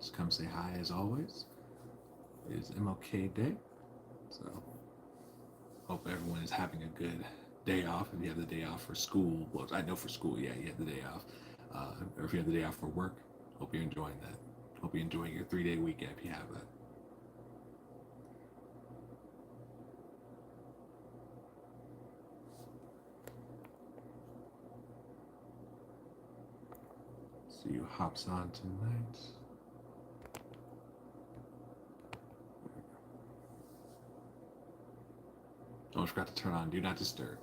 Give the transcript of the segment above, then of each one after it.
Just come say hi as always. It is MLK Day, so hope everyone is having a good day off. If you have the day off for school, well, I know for school, yeah, you have the day off. Or if you have the day off for work, hope you're enjoying that. Hope you're enjoying your 3 day weekend if you have that. See who hops on tonight. Don't forget to turn on Do Not Disturb.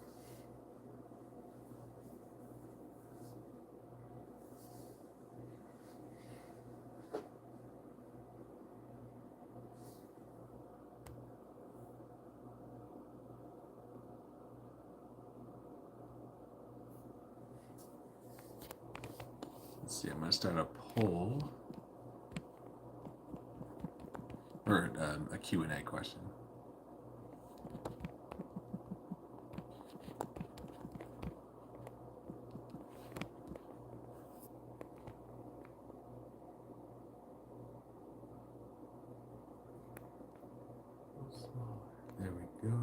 Let's see, I'm going to start a poll or a Q&A question. There we go.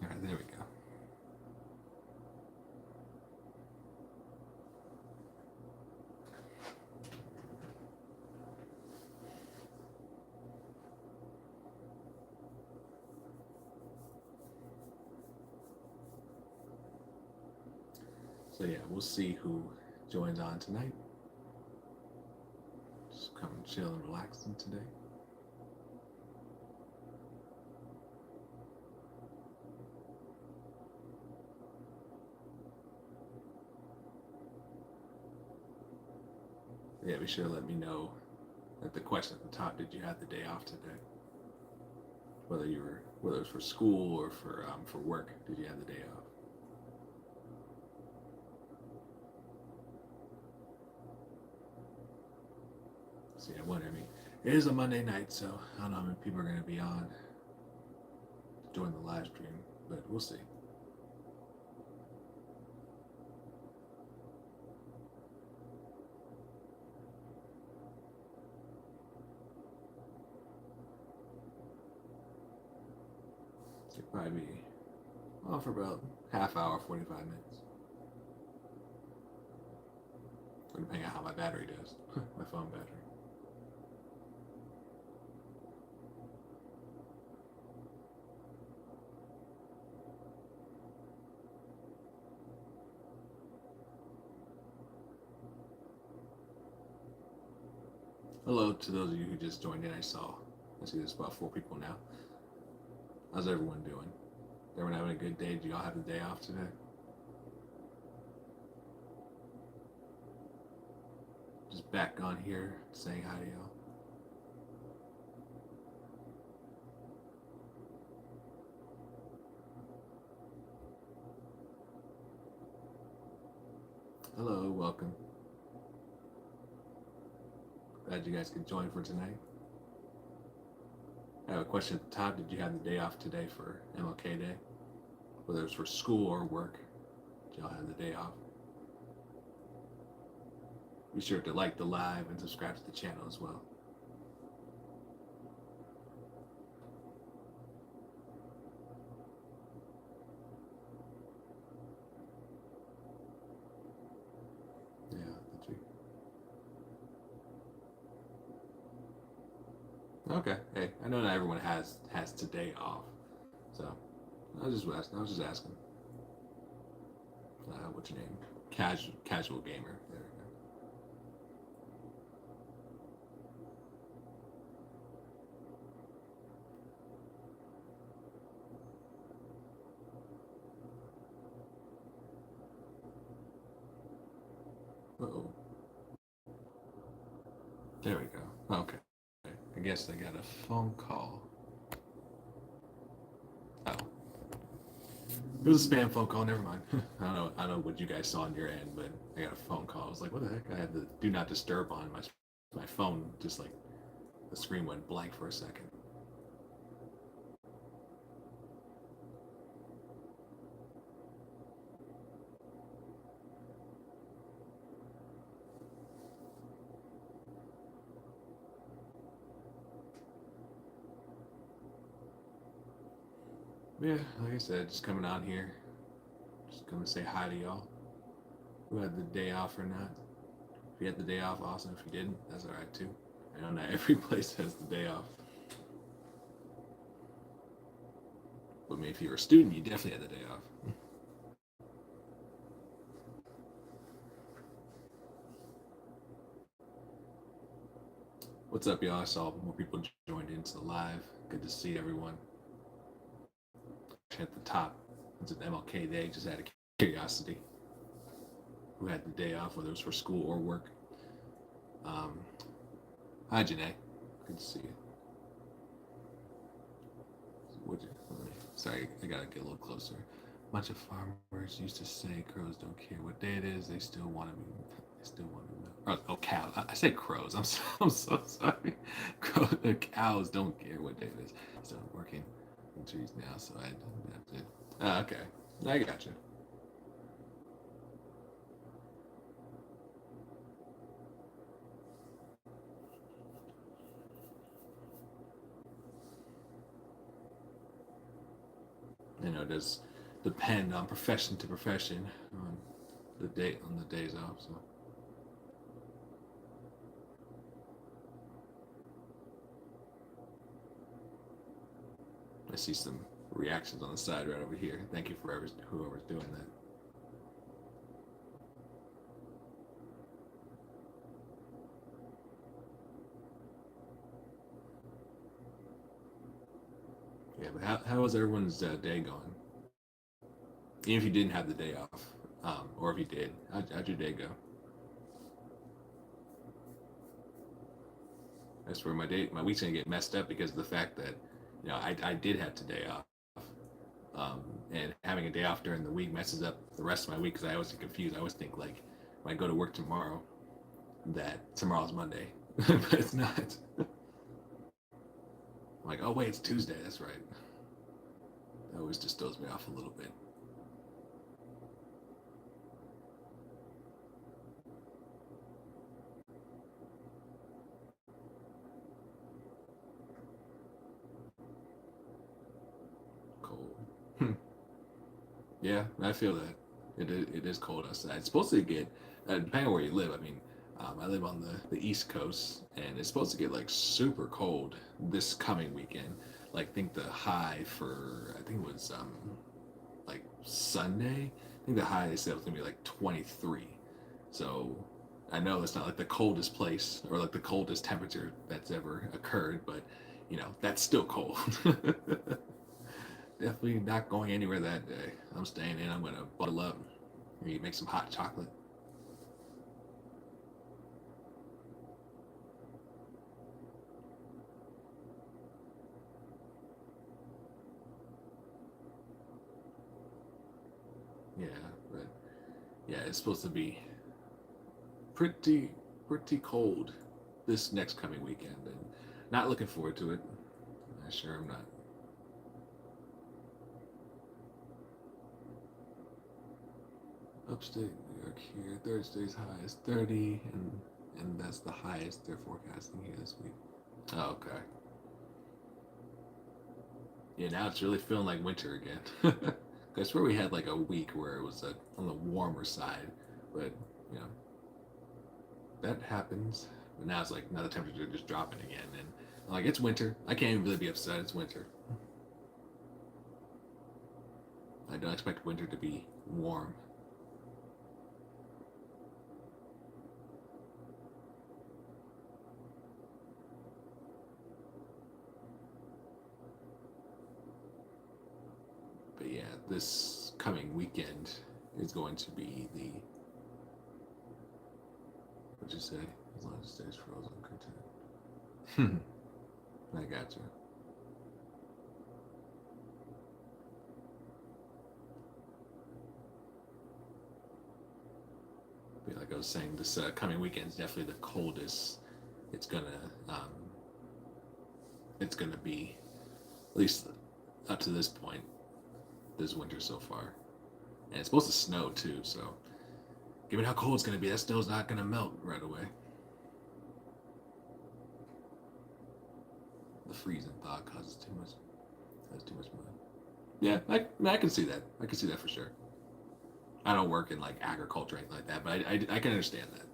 All right, there we go. So yeah, we'll see who joins on tonight. Just come chill and relaxing today. Yeah, be sure to let me know at the question at the top. Did you have the day off today? Whether it was for school or for work, did you have the day off? So yeah, I mean, it is a Monday night, so I don't know how many people are going to be on during the live stream, but we'll see. It'll probably be on for about half hour, 45 minutes. Depending on how my battery does, my phone battery. Hello to those of you who just joined in. I see there's about 4 people now. How's everyone doing? Everyone having a good day? Do y'all have the day off today? Just back on here saying hi to y'all. Hello, welcome. Glad you guys could join for tonight. I have a question at the top. Did you have the day off today for MLK Day? Whether it's for school or work, did y'all have the day off? Be sure to like the live and subscribe to the channel as well. Yeah, that's right. Okay. Hey, I know not everyone has today off, so I was just asking. What's your name? Casual gamer. There we go. Uh-oh. There we go. Okay. I guess I got a phone call. Oh. It was a spam phone call. Never mind. I don't know what you guys saw on your end, but I got a phone call. I was like, "What the heck?" I had the Do Not Disturb on my phone. Just like the screen went blank for a second. Yeah, like I said, just coming on here, just gonna say hi to y'all who had the day off or not. If you had the day off, awesome. If you didn't, that's all right too. I know not every place has the day off. But I mean, if you're a student, you definitely had the day off. What's up, y'all? I saw more people joined into the live. Good to see everyone. At the top, it's an MLK day, just out of curiosity. Who had the day off, whether it was for school or work? Um, Hi, Janae. Good to see you. Sorry, I gotta get a little closer. A bunch of farmers used to say crows don't care what day it is. They still want to be. They still want to know. Oh, cows. I said crows. I'm so sorry. The cows don't care what day it is. So I'm working in trees now, so I have to. Okay, I got you. It does depend on profession to profession on the days off. So I see some reactions on the side right over here. Thank you for whoever's doing that. Yeah, but how was everyone's day going? Even if you didn't have the day off, or if you did, how'd your day go? That's where my week's gonna get messed up because of the fact that I did have today off, and having a day off during the week messes up the rest of my week because I always get confused. I always think like when I go to work tomorrow that tomorrow's Monday, but it's not. I'm like, oh wait, it's Tuesday. That's right. That always just throws me off a little bit. Cold. Yeah, I feel that. It is cold outside. It's supposed to get, depending on where you live. I mean, I live on the East Coast, and it's supposed to get like super cold this coming weekend. Like, think the high for I think it was like Sunday. I think the high they said was gonna be like 23. So I know it's not like the coldest place or like the coldest temperature that's ever occurred, but that's still cold. Definitely not going anywhere that day. I'm staying in. I'm gonna bundle up. Maybe make some hot chocolate. Yeah, but yeah, it's supposed to be pretty pretty cold this next coming weekend, and not looking forward to it. I sure am not. Upstate New York here, Thursday's high is 30, and that's the highest they're forecasting here this week. Oh, okay. Yeah, now it's really feeling like winter again. I swear we had like a week where it was on the warmer side, but you know that happens. But now it's like now the temperature just dropping again, and I'm like it's winter. I can't even really be upset. It's winter. I don't expect winter to be warm. But yeah, this coming weekend is going to be the what'd you say? As long as it stays frozen, content. I got you. But like I was saying, this coming weekend is definitely the coldest it's gonna um, it's gonna be, at least up to this point, this winter so far. And it's supposed to snow too, so given how cold it's gonna be, that snow's not gonna melt right away. The freezing thaw causes too much mud. Yeah, I can see that. I can see that for sure. I don't work in like agriculture or anything like that, but I can understand that.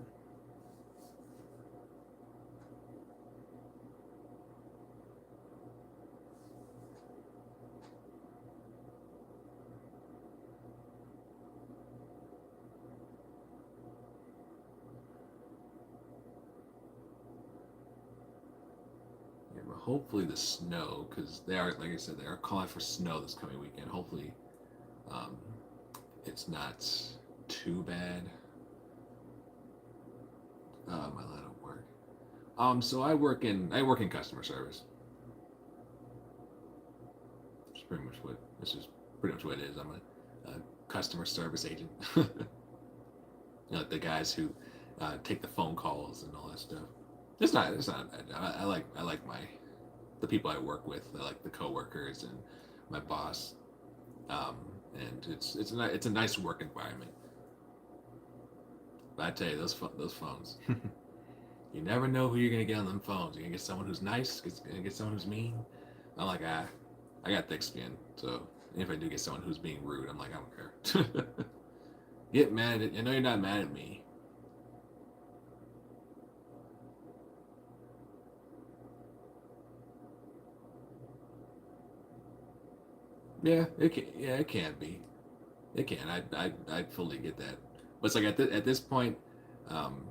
Yeah, but hopefully the snow, because they are, like I said, they are calling for snow this coming weekend. Hopefully, um, it's not too bad. My line of work. So I work in customer service. It's pretty much what this is. Pretty much what it is. I'm a customer service agent. Like the guys who take the phone calls and all that stuff. It's not a bad job. I like my the people I work with. I like the coworkers and my boss. Um, and it's a nice work environment. But I tell you, those phones. You never know who you're gonna get on them phones. You're gonna get someone who's nice. You're gonna get someone who's mean. I'm like, I got thick skin, so if I do get someone who's being rude, I'm like, I don't care. Get mad at. I know you're not mad at me. Yeah, it can. Yeah, it can be. It can. I fully get that. But it's like at this point, um,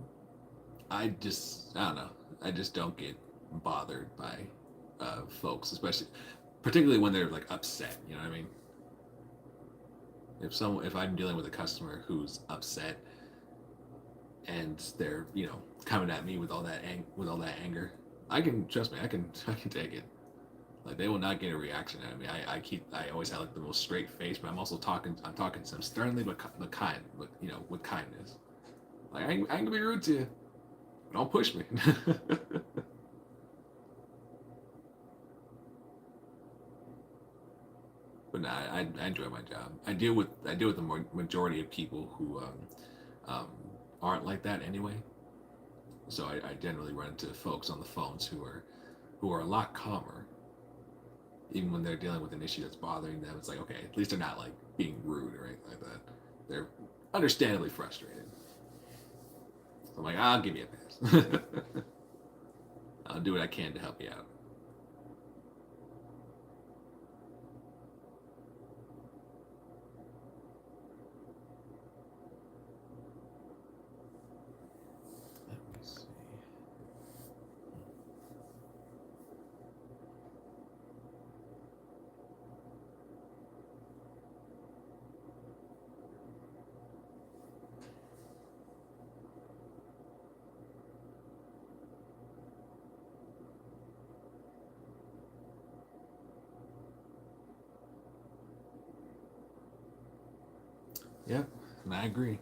I don't know. I just don't get bothered by folks, especially particularly when they're like upset. You know what I mean? If I'm dealing with a customer who's upset and they're coming at me with all that anger, I can trust me. I can take it. Like they will not get a reaction out of me. I always have like the most straight face, but I'm talking to them sternly but kind, but with kindness. Like I ain't gonna be rude to you. Don't push me. But nah, I enjoy my job. I deal with the majority of people who um, aren't like that anyway. So I generally run into folks on the phones who are a lot calmer, even when they're dealing with an issue that's bothering them. It's like okay, at least they're not like being rude or anything like that. They're understandably frustrated. So I'm like, I'll give you a pass. I'll do what I can to help you out. Let me see. Yep, and I agree.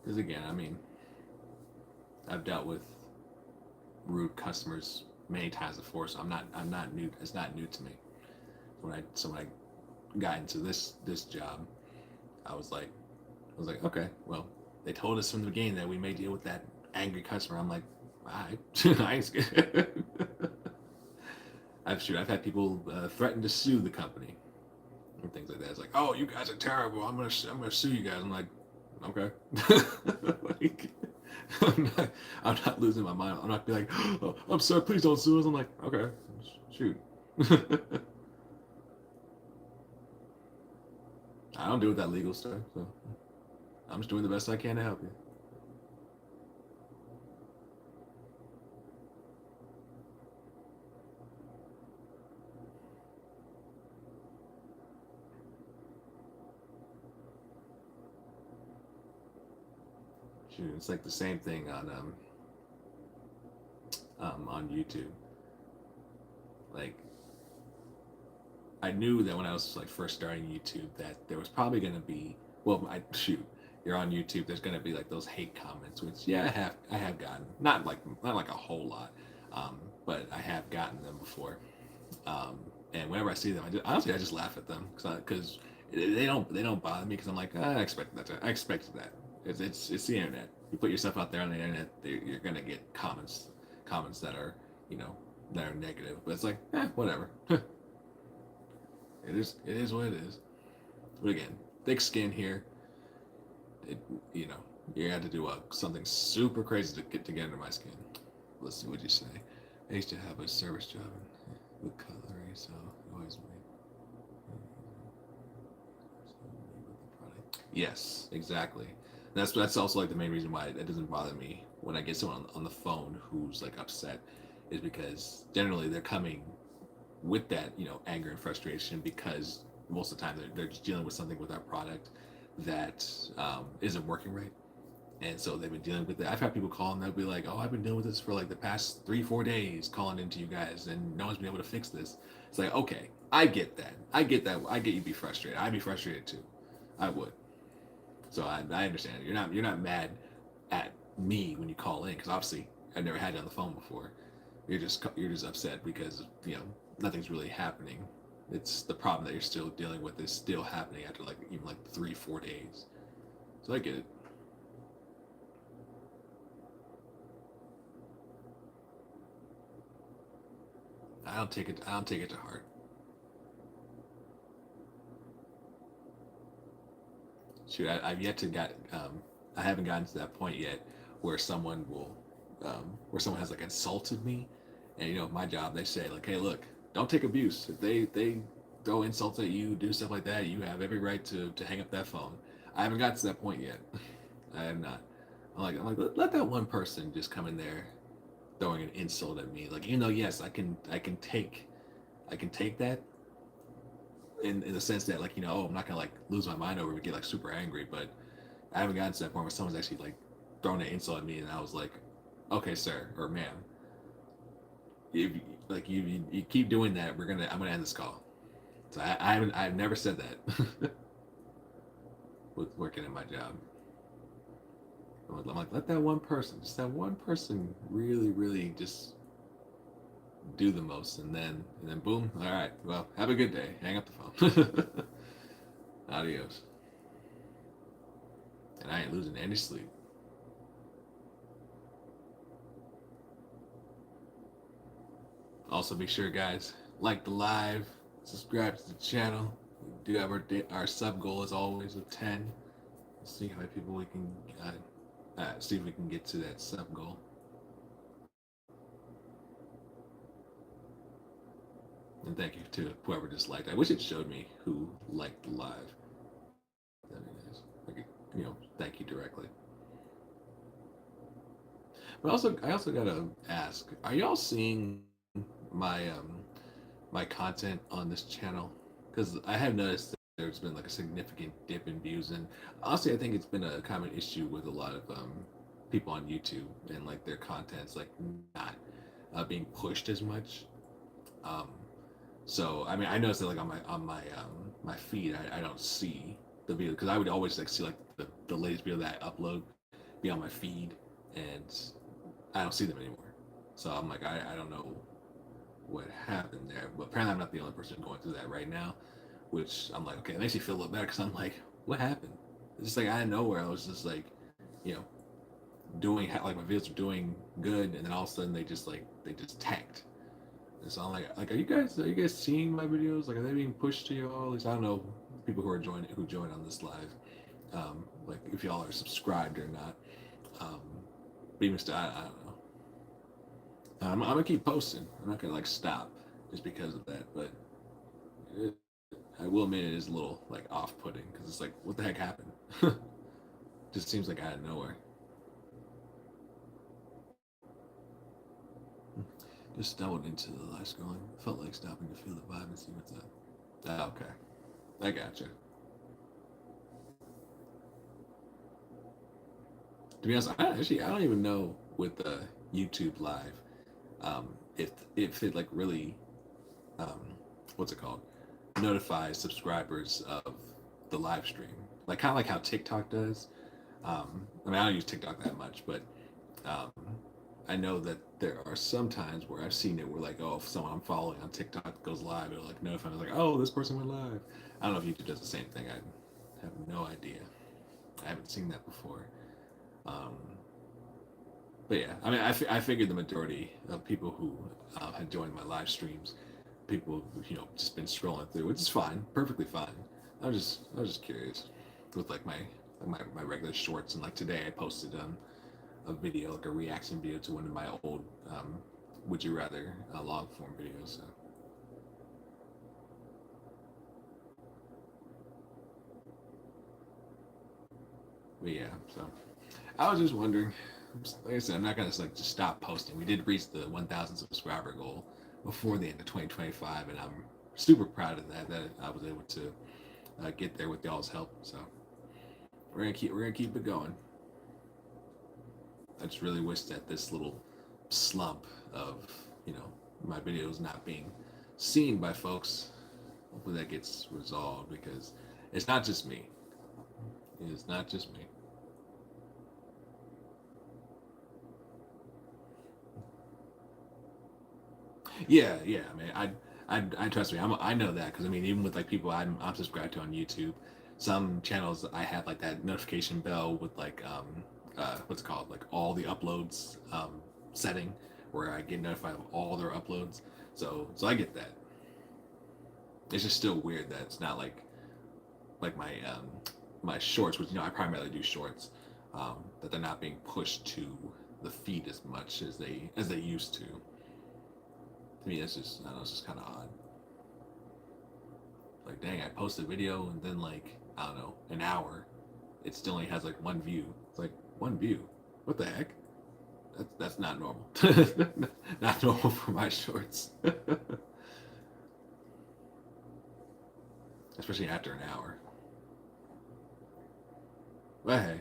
Because again, I mean, I've dealt with rude customers many times before, so I'm not new. It's not new to me. When I got into this job, I was like, okay, well, they told us from the beginning that we may deal with that angry customer. I'm like, all right, I ain't scared. I've had people threaten to sue the company and things like that. It's like, oh, you guys are terrible. I'm gonna sue you guys. I'm like, okay. Like, I'm not losing my mind. I'm not be like, oh, I'm sorry, please don't sue us. I'm like, okay, shoot. I don't deal with that legal stuff, so I'm just doing the best I can to help you. Shoot, it's like the same thing on YouTube. Like I knew that when I was like first starting YouTube that there was probably gonna be you're on YouTube. There's gonna be like those hate comments, which yeah, I have gotten not like a whole lot, but I have gotten them before. Um, and whenever I see them, honestly I just laugh at them because they don't bother me because I'm like, I expected that. I expected that. It's the internet. You put yourself out there on the internet, you're gonna get comments that are, you know, that are negative. But it's like, whatever. It is what it is. But again, thick skin here. It, you know, you had to do something super crazy to get under my skin. Let's see what you say. I used to have a service job with cutlery, so it always made. Yes, exactly. That's also like the main reason why it doesn't bother me when I get someone on the phone who's like upset, is because generally they're coming with that, anger and frustration, because most of the time they're just dealing with something with our product that isn't working right. And so they've been dealing with it. I've had people call and they'll be like, "Oh, I've been dealing with this for like the past 3-4 days, calling into you guys, and no one's been able to fix this." It's like, okay, I get that. I get that. I get you be frustrated. I'd be frustrated too. I would. So I understand. You're not mad at me when you call in, because obviously I've never had you on the phone before. You're just upset because nothing's really happening. It's the problem that you're still dealing with is still happening after like even like 3-4 days. So I get it. I don't take it to heart. Shoot, I've yet to got. I haven't gotten to that point yet where someone has like insulted me, and my job, they say like, "Hey, look, don't take abuse. If they throw insults at you, do stuff like that, you have every right to hang up that phone." I haven't got to that point yet. I have not. I'm like, let that one person just come in there throwing an insult at me. Like, yes, I can take that in the sense that, like, I'm not gonna like lose my mind over it, get like super angry, but I haven't gotten to that point where someone's actually like throwing an insult at me, and I was like, okay, sir or ma'am, if like you keep doing that, I'm gonna end this call. So I've never said that with working at my job. I'm like, let that one person really, really just do the most, and then boom, all right, well, have a good day. Hang up the phone. Adios. And I ain't losing any sleep. Also, make sure, guys, like the live, subscribe to the channel. We do have our sub goal as always of 10. Let's see how many people we can see if we can get to that sub goal. And thank you to whoever just liked. I wish it showed me who liked the live. That'd be nice. I could, thank you directly. But I also gotta ask: are y'all seeing my my content on this channel? Because I have noticed that there's been like a significant dip in views, and honestly, I think it's been a common issue with a lot of people on YouTube, and like their content's like not being pushed as much. Um, so I mean, I noticed that like on my feed, I don't see the video, because I would always like see like the latest video that I upload be on my feed, and I don't see them anymore. So I'm like, I don't know what happened there, but apparently I'm not the only person going through that right now. Which I'm like, okay, it makes me feel a little better, because I'm like, what happened? It's just like out of nowhere, I was just like, you know, doing like my videos were doing good, and then all of a sudden they just tanked. And so I'm like, are you guys seeing my videos? Like, are they being pushed to y'all? At least I don't know people who join on this live, like if y'all are subscribed or not. Um, but even still, I don't know. I'm gonna keep posting. I'm not gonna like stop just because of that. But it, I will admit it is a little like off-putting, because it's like, what the heck happened? Just seems like out of nowhere. Just stumbled into the live scrolling. Felt like stopping to feel the vibe and see what's up. Ah, okay, I gotcha. To be honest, I don't even know with the YouTube live, if it like really, um, what's it called, notifies subscribers of the live stream, like kind of like how TikTok does. I mean, I don't use TikTok that much, but um, I know that there are some times where I've seen it where like, oh, if someone I'm following on TikTok goes live, it'll like notify me like, oh, this person went live. I don't know if YouTube does the same thing. I have no idea. I haven't seen that before. Um, but yeah, I mean, I figured the majority of people who had joined my live streams, people just been scrolling through, which is fine, perfectly fine. I was just curious with like my regular shorts, and like today I posted a video, like a reaction video to one of my old would you rather long form videos. So. But yeah, so I was just wondering. Like I said, I'm not gonna like just stop posting. We did reach the 1,000 subscriber goal before the end of 2025, and I'm super proud of that I was able to get there with y'all's help. So we're gonna keep it going. I just really wish that this little slump of my videos not being seen by folks, hopefully that gets resolved, because it's not just me. It's not just me. Yeah, yeah. I mean, I trust me. I know that because I mean, even with like people I'm subscribed to on YouTube, some channels I have like that notification bell with like what's it called, like all the uploads setting, where I get notified of all their uploads. So I get that. It's just still weird that it's not like my shorts, which I primarily do shorts, that they're not being pushed to the feed as much as they used to. To me, that's just I don't know, it's just kind of odd. Like, dang, I post a video and then like I don't know, an hour, it still only has like one view. It's like one view. What the heck? That's not normal. Not normal for my shorts, especially after an hour. But hey,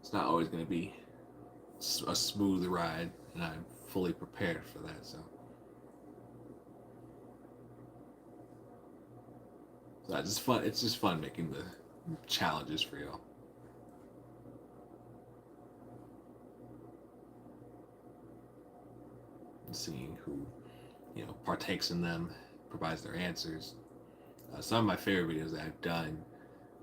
it's not always going to be a smooth ride, and I'm fully prepared for that. So it's just fun. It's just fun making the challenges for y'all. Seeing who partakes in them, provides their answers. Some of my favorite videos that I've done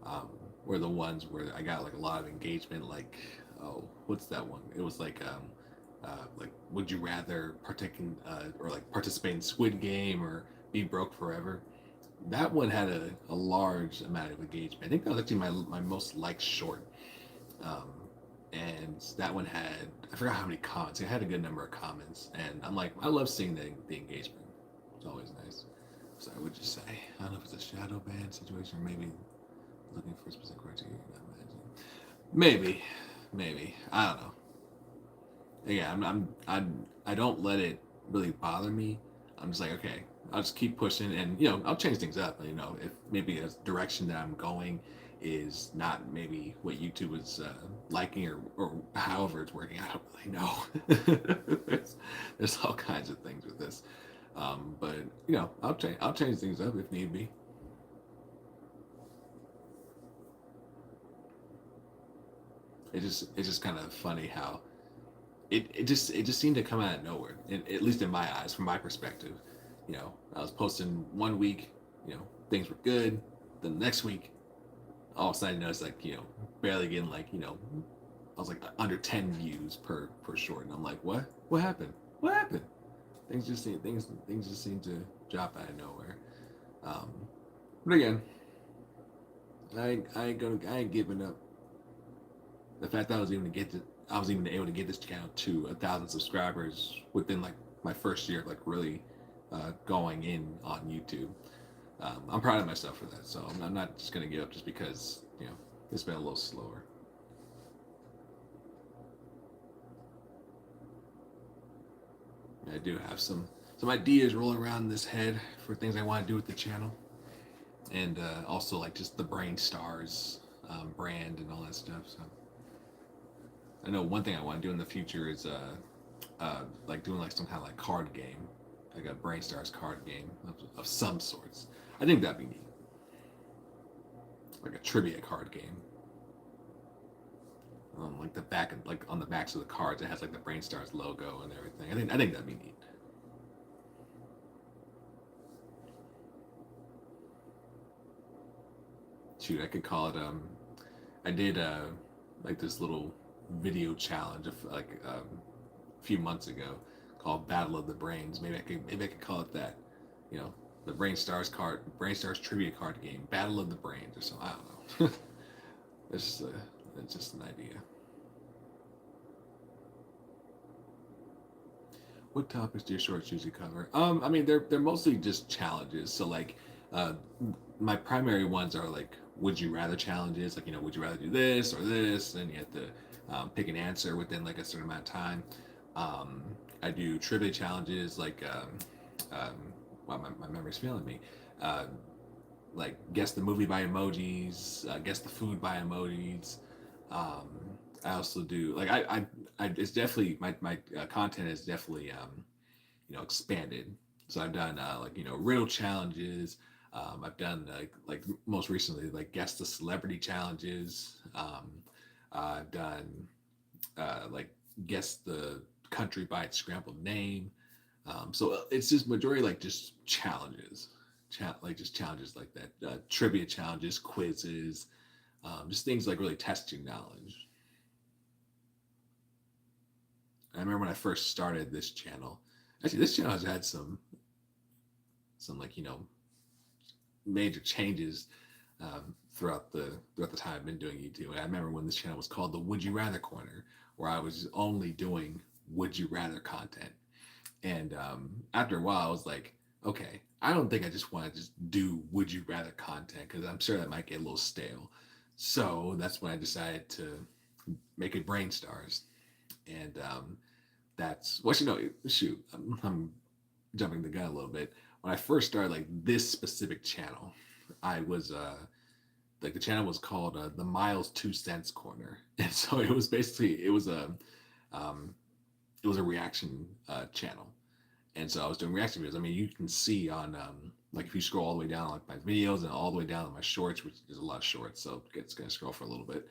um, were the ones where I got like a lot of engagement. Like, oh, what's that one? It was like would you rather partake in or like participate in Squid Game or be broke forever? That one had a large amount of engagement. I think that was actually my most liked short. Um, and that one had, I forgot how many comments. It had a good number of comments, and I'm like, I love seeing the engagement. It's always nice. So I would just say, I don't know if it's a shadow ban situation or maybe looking for a specific criteria. Not imagine. Maybe I don't know. Yeah, I don't let it really bother me. I'm just like, okay, I'll just keep pushing, and I'll change things up. If maybe a direction that I'm going is not maybe what YouTube is liking, or however it's working. I don't really know. there's all kinds of things with this, but I'll change things up if need be. It's just kind of funny how it just seemed to come out of nowhere. At least in my eyes, from my perspective. I was posting one week, things were good. Then the next week, all of a sudden, I noticed like barely getting like I was like under 10 views per short, and I'm like, what happened? What happened? Things just seem to drop out of nowhere. Um, but again, I ain't giving up. The fact that I was even able to get this channel to 1,000 subscribers within like my first year, like really going in on YouTube. I'm proud of myself for that. So I'm not just gonna give up just because it's been a little slower. I do have some ideas rolling around in this head for things I want to do with the channel, and also like just the Brain Stars brand and all that stuff. So I know one thing I want to do in the future is like doing like some kind of like card game, like a Brain Stars card game of some sorts. I think that'd be neat, like a trivia card game. like the back and like on the backs of the cards, it has like the Brain Stars logo and everything. I think that'd be neat. Shoot, I could call it. I did like this little video challenge of like a few months ago called Battle of the Brains. Maybe I could call it that. You know, the Brain Stars trivia card game, Battle of the Brains or something. I don't know. it's just a, it's just an idea. What topics do your shorts usually cover? I mean, they're mostly just challenges. So like, uh, my primary ones are like, would you rather challenges? Like, would you rather do this or this? And you have to pick an answer within like a certain amount of time. Um, I do trivia challenges like, well, my memory's failing me. Uh, like guess the movie by emojis, guess the food by emojis. Um, I also do like it's definitely my content is definitely expanded. So I've done like riddle challenges. I've done like most recently like guess the celebrity challenges. I've done like guess the country by its scrambled name. So it's just majority like just challenges, like just challenges like that, trivia challenges, quizzes, just things like really testing knowledge. I remember when I first started this channel. Actually, this channel has had some like major changes throughout the time I've been doing YouTube. And I remember when this channel was called the Would You Rather Corner, where I was only doing Would You Rather content. And after a while, I was like, okay, I don't think I just want to just do Would You Rather content because I'm sure that might get a little stale. So that's when I decided to make it Brain Stars. And that's, well, shoot, I'm jumping the gun a little bit. When I first started like this specific channel, I was like the channel was called the Miles 2 Cents Corner, and so um, it was a reaction channel, and so I was doing reaction videos. I mean, you can see on like if you scroll all the way down like my videos and all the way down to my shorts, which is a lot of shorts, so it's gonna scroll for a little bit.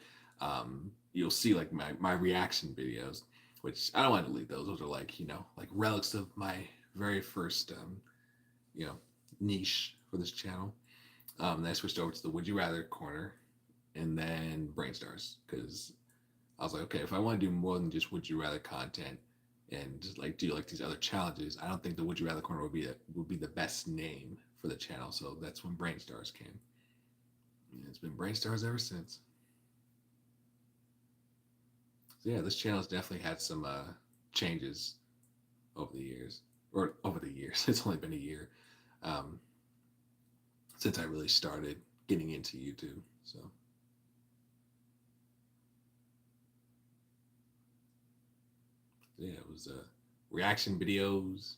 You'll see like my reaction videos, which I don't want to delete those. Those are like like relics of my very first you know niche for this channel. Then I switched over to the Would You Rather corner, and then Brain Stars because I was like, okay, if I want to do more than just Would You Rather content and just like do like these other challenges, I don't think the Would You Rather corner would be the best name for the channel. So that's when Brain Stars came. And it's been Brain Stars ever since. So yeah, this channel has definitely had some changes over the years, or over the years. It's only been a year um, since I really started getting into YouTube. So yeah, it was reaction videos,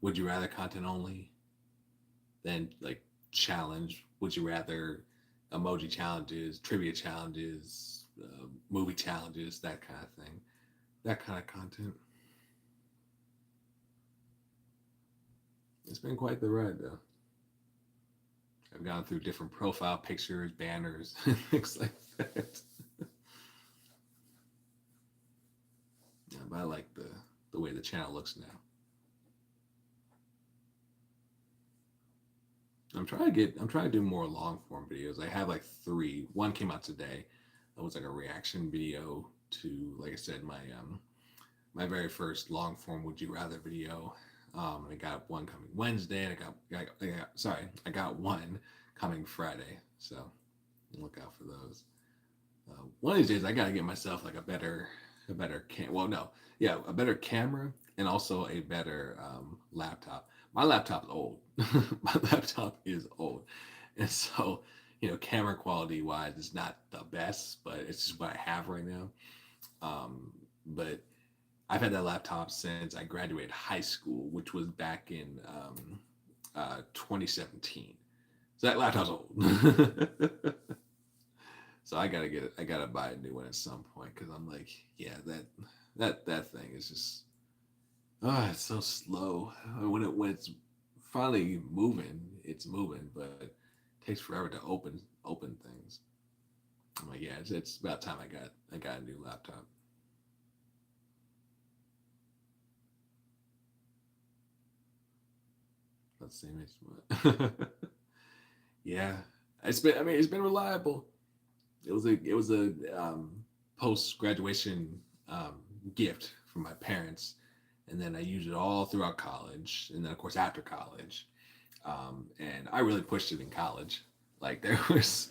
Would You Rather content only, then like challenge, Would You Rather, emoji challenges, trivia challenges, movie challenges, that kind of thing, that kind of content. It's been quite the ride though. I've gone through different profile pictures, banners, things like that. Yeah, but I like the way the channel looks now. I'm trying to do more long form videos. I have like three. One came out today. That was like a reaction video to, like I said, my very first long form Would You Rather video. I got one coming Wednesday, and I got one coming Friday. So look out for those. One of these days, I gotta get myself like a better Well, no, yeah, a better camera and also a better laptop. My laptop's old. My laptop is old, and so camera quality wise, it's not the best, but it's just what I have right now. But I've had that laptop since I graduated high school, which was back in 2017. So that laptop's old. So I gotta get it. I gotta buy a new one at some point because I'm like, yeah, that thing is just it's so slow. When it's finally moving, it's moving, but it takes forever to open things. I'm like, yeah, it's about time I got a new laptop. Let's see, yeah, it's been. I mean, it's been reliable. It was a post graduation um, gift from my parents, and then I used it all throughout college, and then of course after college, and I really pushed it in college. Like there was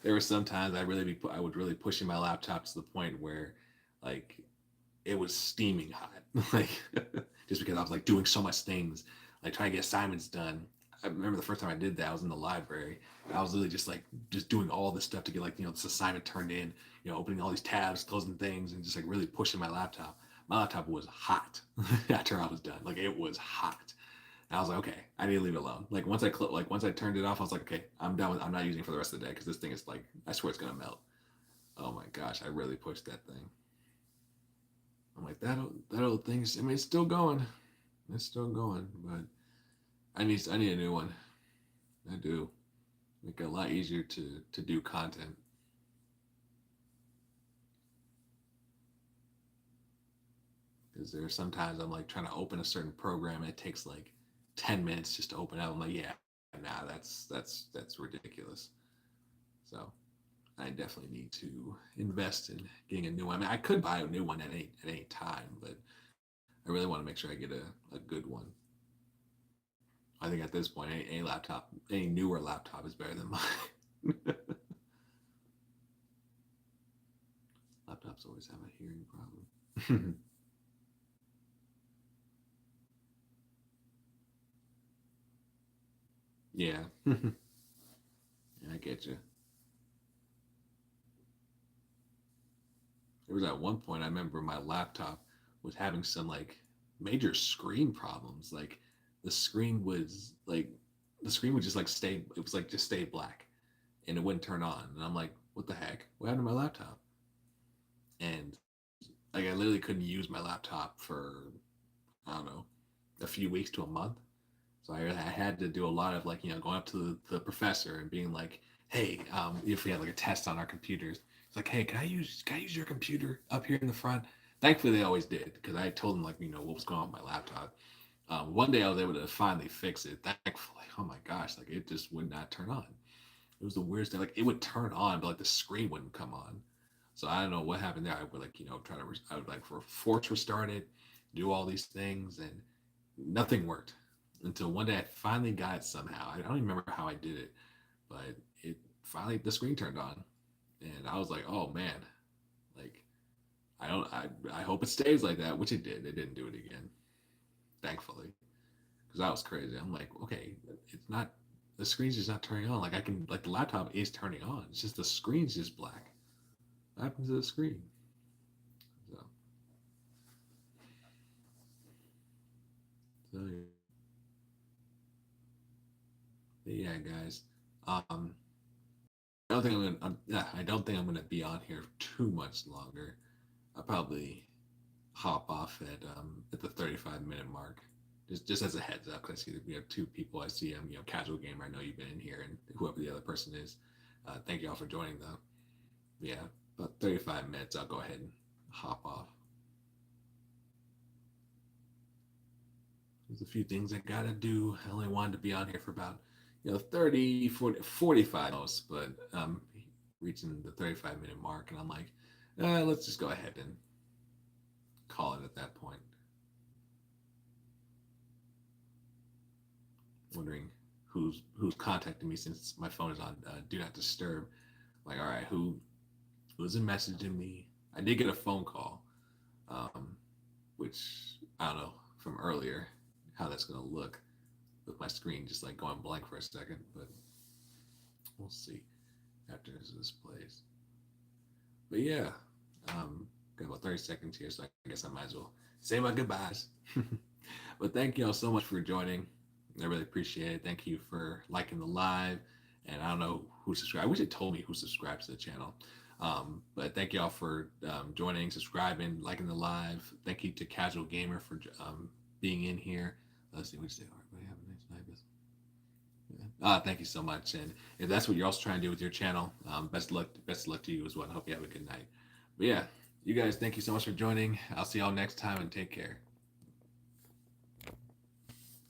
there were some times I would really pushing my laptop to the point where like it was steaming hot, like just because I was like doing so much things, like trying to get assignments done. I remember the first time I did that, I was in the library. I was really just like just doing all this stuff to get like this assignment turned in, opening all these tabs, closing things, and just like really pushing my laptop. My laptop was hot after I was done. Like it was hot. And I was like, okay, I need to leave it alone. Like once I turned it off, I was like, okay, I'm done with. I'm not using it for the rest of the day because this thing is like, I swear it's gonna melt. Oh my gosh, I really pushed that thing. I'm like that old thing. I mean, it's still going. It's still going, but I need a new one. I do. Make it a lot easier to do content. Because there are sometimes I'm like trying to open a certain program and it takes like 10 minutes just to open up. I'm like, yeah, nah, that's ridiculous. So I definitely need to invest in getting a new one. I mean, I could buy a new one at any time, but I really want to make sure I get a good one. I think at this point, any newer laptop is better than mine. Laptops always have a hearing problem. Yeah, yeah, I get you. There was at one point I remember my laptop was having some like major screen problems. Like the screen was like the screen would just like stay. It was like just stay black, and it wouldn't turn on. And I'm like, what the heck? What happened to my laptop? And like I literally couldn't use my laptop for I don't know a few weeks to a month. So I had to do a lot of like going up to the professor and being like, hey, if we had like a test on our computers, it's like, hey, can I use your computer up here in the front? Thankfully, they always did because I told them like what was going on with my laptop. One day I was able to finally fix it. Thankfully, oh my gosh, like it just would not turn on. It was the weirdest thing. Like it would turn on, but like the screen wouldn't come on. So I don't know what happened there. I would like try to I would like force restart it, do all these things, and nothing worked until one day I finally got it somehow. I don't even remember how I did it, but it finally the screen turned on, and I was like, oh man, like I don't I hope it stays like that, which it did. It didn't do it again, thankfully, because that was crazy. I'm like, okay, it's not the screen's just not turning on. Like I can like the laptop is turning on. It's just the screen's just black. What happens to the screen? So, so yeah, guys. Um, I don't think yeah, I don't think I'm gonna be on here too much longer. I'll probably hop off at the 35-minute mark. Just as a heads up, because I see that we have two people. I see casual gamer. I know you've been in here, and whoever the other person is. Thank you all for joining though. Yeah, about 35 minutes. I'll go ahead and hop off. There's a few things I gotta do. I only wanted to be on here for about 30, 40, 45 most, but reaching the 35-minute mark, and I'm like, let's just go ahead and call it at that point. Wondering who's contacting me since my phone is on do not disturb. Like, all right, who isn't messaging me? I did get a phone call, um, which I don't know from earlier how that's gonna look with my screen just like going blank for a second, but we'll see after this plays. But yeah, got about 30 seconds here, so I guess I might as well say my goodbyes. But thank you all so much for joining. I really appreciate it. Thank you for liking the live. And I don't know who subscribed. I wish it told me who subscribes to the channel. But thank you all for joining, subscribing, liking the live. Thank you to Casual Gamer for being in here. Let's see what you say. All right, have a nice night. Thank you so much. And if that's what you're also trying to do with your channel, best of luck to you as well. I hope you have a good night. But yeah, you guys, thank you so much for joining. I'll see y'all next time and take care.